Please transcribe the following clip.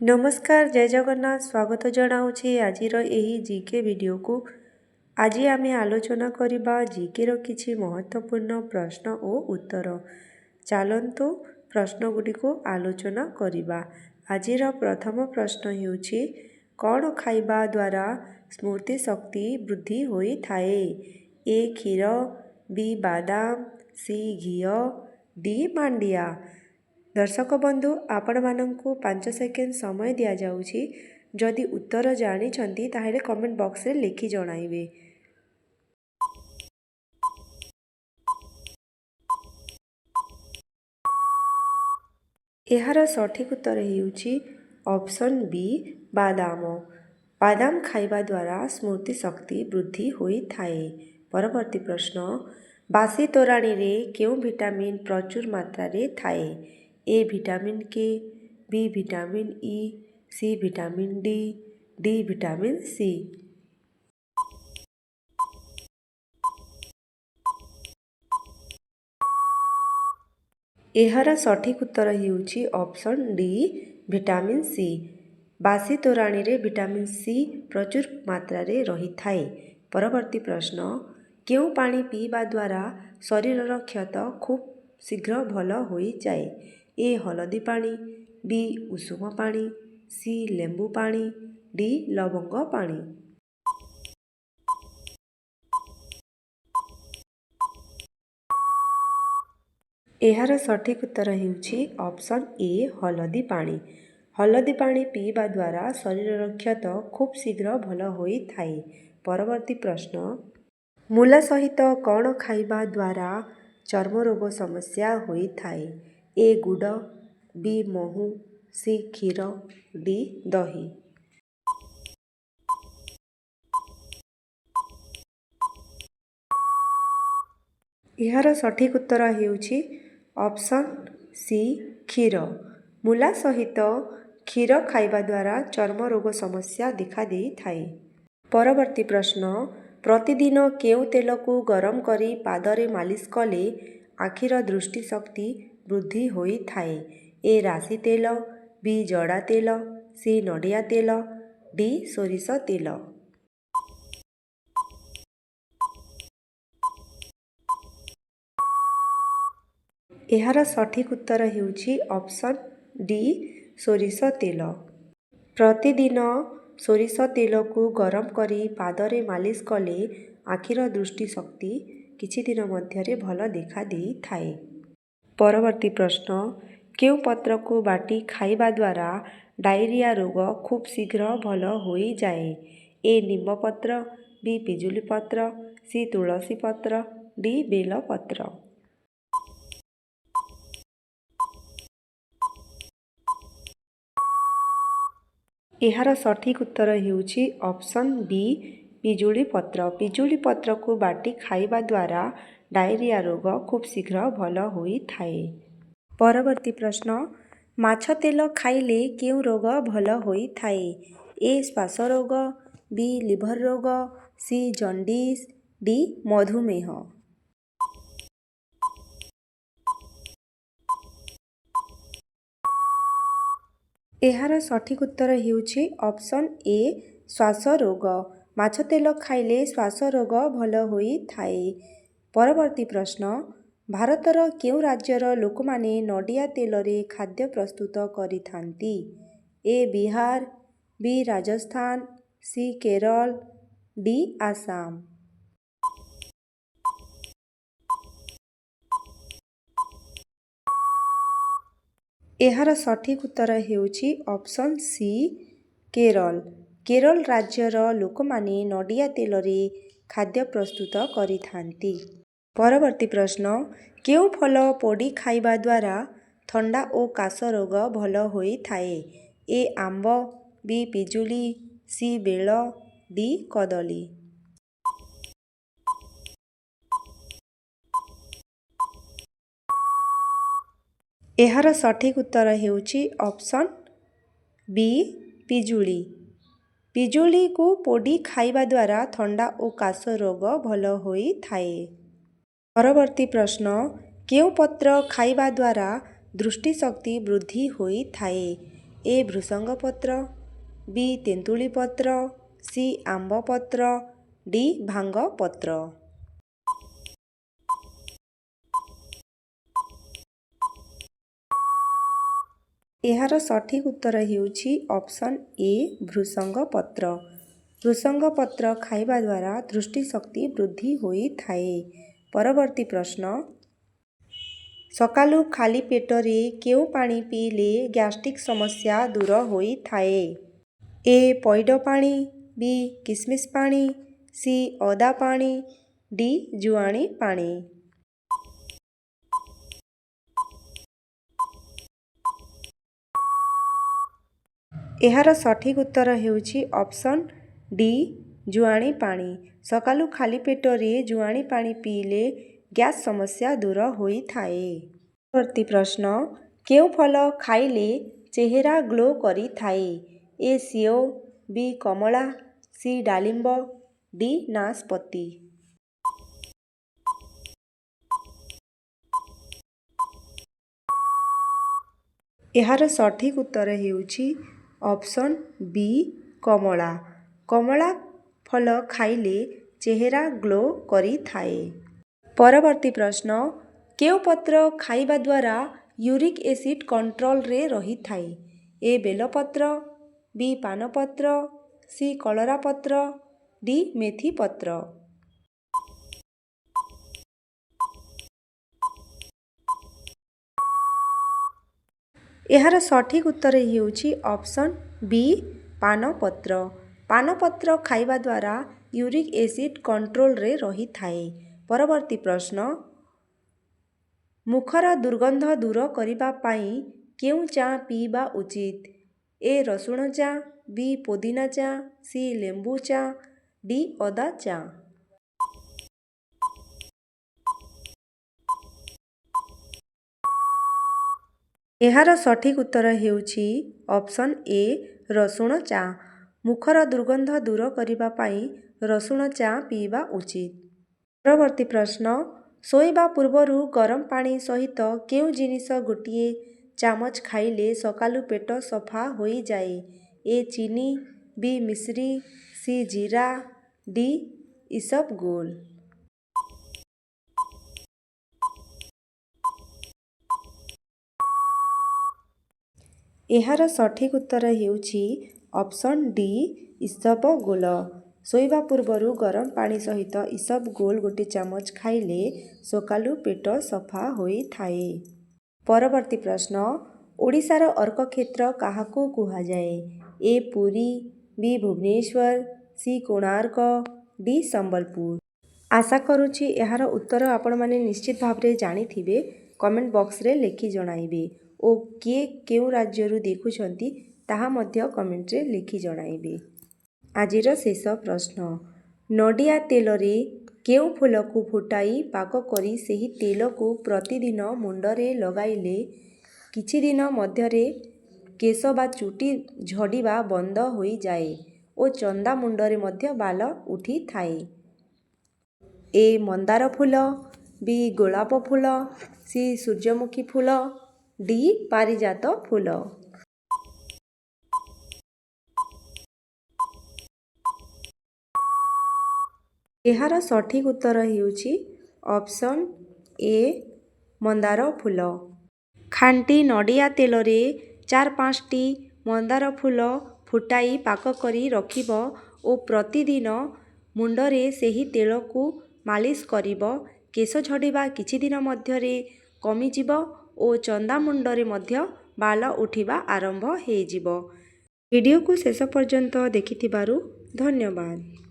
नमस्कार जय जगन्नाथ स्वागत जनाऊँगी आजिर एही जीके वीडियो को। आज आम आलोचना करबा जीके रो किछि महत्वपूर्ण प्रश्न और उत्तर। चलतु प्रश्न गुडी को आलोचना करबा। आजिर प्रथम प्रश्न हेउछि कौन खाइबा द्वारा स्मृति शक्ति वृद्धि होई थाए। ए क्षीर, बी बादाम, सी घिओ, डी मांडिया। दर्शक बंधु आपण मानंकु 5 सेकेंड समय दिया जाउछि। जदि उत्तर जानिछंती ताहेले कमेंट बॉक्स रे लिखि जणाइबे। एहार सठिक उत्तर हेउछि ऑप्शन बी बादाम। बादाम खाइबा द्वारा स्मृति शक्ति वृद्धि होई थाए। परवर्ती प्रश्न बासी तोराणी रे केउ विटामिन प्रचुर मात्रा रे थाए। A vitamin K, B vitamin E, C vitamin D, D vitamin C. एहार सठिक उत्तर हेउछि ऑप्शन डी विटामिन सी। बासी तोराणी रे विटामिन सी प्रचुर मात्रा रे रही थाए। परवर्ती प्रश्न केउ पानी पीवा द्वारा शरीरर क्षत खूब शीघ्र भल होई जाए। ए हलदी पानी, बी उषुम पानी, सी लेंबू पानी, डी लवंग पानी। एहार सठिक उत्तर हेउछि ऑप्शन ए हलदी पानी। हलदी पानी पीवा द्वारा शरीरर क्षत खूब शीघ्र भल होई थाए। परवर्ती प्रश्न मूला सहित कौन खाइबा द्वारा चर्म रोग समस्या होई थाए। ए गुड़, बी महू, सी क्षीर, डी दही। एहार सठिक उत्तर हेउछि ऑप्शन सी क्षीर। मूला सहित क्षीर खाइबा द्वारा चर्म रोग समस्या देखा देई थाए। परवर्ती प्रश्न प्रतिदिन केउ तेल को गरम करी पादरे मालिश कले आखिर दृष्टि शक्ति वृद्धि होई थाए। ए राशि तेल, बी जड़ा तेल, सी नडिया तेल, डी सोरिष तेल। एहार सठिक उत्तर हेउछि ऑप्शन डी सोरिष तेल। प्रतिदिन सोरिष तेल को गरम करी पादरे मालिश कले आखिर दृष्टि शक्ति किछि दिन मध्यरे भल देखा देई थाए। परवर्ती प्रश्न केउ पत्र को बाटी खाइबा द्वारा डायरिया रोग खूब शीघ्र भल होई जाए। ए निम्ब पत्र, बी पिजुली पत्र, सी तुलसी पत्र, डी बेल पत्र। एहार सठिक उत्तर हेउछि ऑप्शन बी पिजुली पत्र। पिजुली पत्र को बाटी खाइबा द्वारा डायरिया रोग खूब शीघ्र भल होई थाए। परवर्ती प्रश्न माछ तेल खाइले केउ रोग भल होई थाए। ए श्वास रोग, बी लिभर रोग, सी जॉन्डिस, डी मधुमेह। एहार सठिक उत्तर हेउछि ऑप्शन ए श्वास रोग। माछ तेल खाइले श्वास रोग भल होई थाए। परवर्ती प्रश्न भारतर केउ राज्यर लोकमाने नडिया तेल रे खाद्य प्रस्तुत करिथांती। ए बिहार, बी राजस्थान, सी केरल, डी आसाम। एहार सठिक उत्तर हेउछि ऑप्शन सी केरल। केरल राज्यर लोकमाने नडिया तेल रे खाद्य प्रस्तुत करिथांती। परवर्ती प्रश्न केउ फल पोड़ी खाइबा द्वारा थंडा और काश रोग भल होई थाए। ए आंब, बी पिजुली, सी बेल, डी कदली। एहार सठिक उत्तर हेउछि ऑप्शन बी पिजुली। पिजुली को पोड़ी खाइबा द्वारा थंडा और काश रोग भल होई थाए। परवर्ती प्रश्न केउ पत्र खाइबा द्वारा दृष्टि शक्ति वृद्धि होई थाए। ଏ ଭୃଷଙ୍ଗ ପତ୍ର, ବି ତେନ୍ତୁଳି ପତ୍ର, ସି ଆମ୍ବ ପତ୍ର, ଡି ଭାଙ୍ଗ ପତ୍ର। ଏହାର ସଠିକ୍ ଉତ୍ତର ହେଉଛି ଅପସନ୍ ଏ ଭୃଷଙ୍ଗ ପତ୍ର। ଭୃଷଙ୍ଗ ପତ୍ର ଖାଇବା ଦ୍ୱାରା ଦୃଷ୍ଟିଶକ୍ତି ବୃଦ୍ଧି ହୋଇଥାଏ। ପରବର୍ତ୍ତୀ ପ୍ରଶ୍ନ, ସକାଳୁ ଖାଲି ପେଟରେ କେଉଁ ପାଣି ପିଇଲେ ଗ୍ୟାଷ୍ଟ୍ରିକ୍ ସମସ୍ୟା ଦୂର ହୋଇଥାଏ? ଏ ପଇଡ଼ ପାଣି, ବି କିସମିସ୍ ପାଣି, ସି ଅଦା ପାଣି, ଡି ଜୁଆଣି ପାଣି। ଏହାର ସଠିକ୍ ଉତ୍ତର ହେଉଛି ଅପସନ୍ ଡି ଜୁଆଣି ପାଣି। ସକାଳୁ ଖାଲି ପେଟରେ ଜୁଆଣି ପାଣି ପିଇଲେ ଗ୍ୟାସ୍ ସମସ୍ୟା ଦୂର ହୋଇଥାଏ। ପରବର୍ତ୍ତୀ ପ୍ରଶ୍ନ, କେଉଁ ଫଳ ଖାଇଲେ ଚେହେରା ଗ୍ଲୋ କରିଥାଏ? ଏ ସେଓ, ବି କମଳା, ସି ଡାଳିମ୍ବ, ଡି ନାସପତି। ଏହାର ସଠିକ୍ ଉତ୍ତର ହେଉଛି ଅପସନ୍ ବି କମଳା। କମଳା ଫଳ ଖାଇଲେ ଚେହେରା ଗ୍ଲୋ କରିଥାଏ। ପରବର୍ତ୍ତୀ ପ୍ରଶ୍ନ, କେଉଁ ପତ୍ର ଖାଇବା ଦ୍ୱାରା ୟୁରିକ୍ ଏସିଡ୍ କଣ୍ଟ୍ରୋଲରେ ରହିଥାଏ? ଏ ବେଲପତ୍ର, ବି ପାନପତ୍ର, ସି କଲରା ପତ୍ର, ଡି ମେଥି ପତ୍ର। ଏହାର ସଠିକ୍ ଉତ୍ତର ହେଉଛି ଅପସନ୍ ବି ପାନପତ୍ର। ପାନପତ୍ର ଖାଇବା ଦ୍ୱାରା ୟୁରିକ୍ ଏସିଡ୍ କଣ୍ଟ୍ରୋଲରେ ରହିଥାଏ। ପରବର୍ତ୍ତୀ ପ୍ରଶ୍ନ, ମୁଖର ଦୁର୍ଗନ୍ଧ ଦୂର କରିବା ପାଇଁ କେଉଁ ଚା ପିଇବା ଉଚିତ? ଏ ରସୁଣ ଚା, ବି ପୋଦିନା ଚା, ସି ଲେମ୍ବୁ ଚା, ଡି ଅଦା ଚା। ଏହାର ସଠିକ୍ ଉତ୍ତର ହେଉଛି ଅପସନ୍ ଏ ରସୁଣ ଚା। ମୁଖର ଦୁର୍ଗନ୍ଧ ଦୂର କରିବା ପାଇଁ ରସୁଣ ଚା ପିଇବା ଉଚିତ। ପରବର୍ତ୍ତୀ ପ୍ରଶ୍ନ, ଶୋଇବା ପୂର୍ବରୁ ଗରମ ପାଣି ସହିତ କେଉଁ ଜିନିଷ ଗୋଟିଏ ଚାମଚ ଖାଇଲେ ସକାଳୁ ପେଟ ସଫା ହୋଇଯାଏ? ଏ ଚିନି, ବି ମିଶ୍ରି, ସି ଜିରା, ଡି ଇସବଗୋଲ। ଏହାର ସଠିକ୍ ଉତ୍ତର ହେଉଛି ଅପସନ୍ ଡି ଇସବଗୋଲ। ଶୋଇବା ପୂର୍ବରୁ ଗରମ ପାଣି ସହିତ ଇସବଗୋଲ ଗୋଟିଏ ଚାମଚ ଖାଇଲେ ସକାଳୁ ପେଟ ସଫା ହୋଇଥାଏ। ପରବର୍ତ୍ତୀ ପ୍ରଶ୍ନ, ଓଡ଼ିଶାର ଅର୍କକ୍ଷେତ୍ର କାହାକୁ କୁହାଯାଏ? ଏ ପୁରୀ, ବି ଭୁବନେଶ୍ୱର, ସି କୋଣାର୍କ, ଡି ସମ୍ବଲପୁର। ଆଶା କରୁଛି ଏହାର ଉତ୍ତର ଆପଣମାନେ ନିଶ୍ଚିତ ଭାବରେ ଜାଣିଥିବେ। କମେଣ୍ଟ ବକ୍ସରେ ଲେଖି ଜଣାଇବେ ଓ କିଏ କେଉଁ ରାଜ୍ୟରୁ ଦେଖୁଛନ୍ତି ତାହା ମଧ୍ୟ କମେଣ୍ଟରେ ଲେଖି ଜଣାଇବେ। ଆଜିର ଶେଷ ପ୍ରଶ୍ନ, ନଡ଼ିଆ ତେଲରେ କେଉଁ ଫୁଲକୁ ଫୁଟାଇ ପାଗ କରି ସେହି ତେଲକୁ ପ୍ରତିଦିନ ମୁଣ୍ଡରେ ଲଗାଇଲେ କିଛି ଦିନ ମଧ୍ୟରେ କେଶ ବା ଚୁଟି ଝଡ଼ିବା ବନ୍ଦ ହୋଇଯାଏ ଓ ଚନ୍ଦା ମୁଣ୍ଡରେ ମଧ୍ୟ ବାଲ ଉଠିଥାଏ? ଏ ମନ୍ଦାର ଫୁଲ, ବି ଗୋଲାପ ଫୁଲ, ସି ସୂର୍ଯ୍ୟମୁଖୀ ଫୁଲ, ଡି ପାରିଜାତ ଫୁଲ। ଏହାର ସଠିକ୍ ଉତ୍ତର ହେଉଛି ଅପସନ୍ ଏ ମନ୍ଦାର ଫୁଲ। ଖାଣ୍ଟି ନଡ଼ିଆ ତେଲରେ 4-5ଟି ମନ୍ଦାର ଫୁଲ ଫୁଟାଇ ପାଗ କରି ରଖିବ ଓ ପ୍ରତିଦିନ ମୁଣ୍ଡରେ ସେହି ତେଲକୁ ମାଲିସ କରିବ। କେଶ ଝଡ଼ିବା କିଛି ଦିନ ମଧ୍ୟରେ କମିଯିବ ଓ ଚନ୍ଦା ମୁଣ୍ଡରେ ମଧ୍ୟ ବାଲ ଉଠିବା ଆରମ୍ଭ ହୋଇଯିବ। ଭିଡ଼ିଓକୁ ଶେଷ ପର୍ଯ୍ୟନ୍ତ ଦେଖିଥିବାରୁ ଧନ୍ୟବାଦ।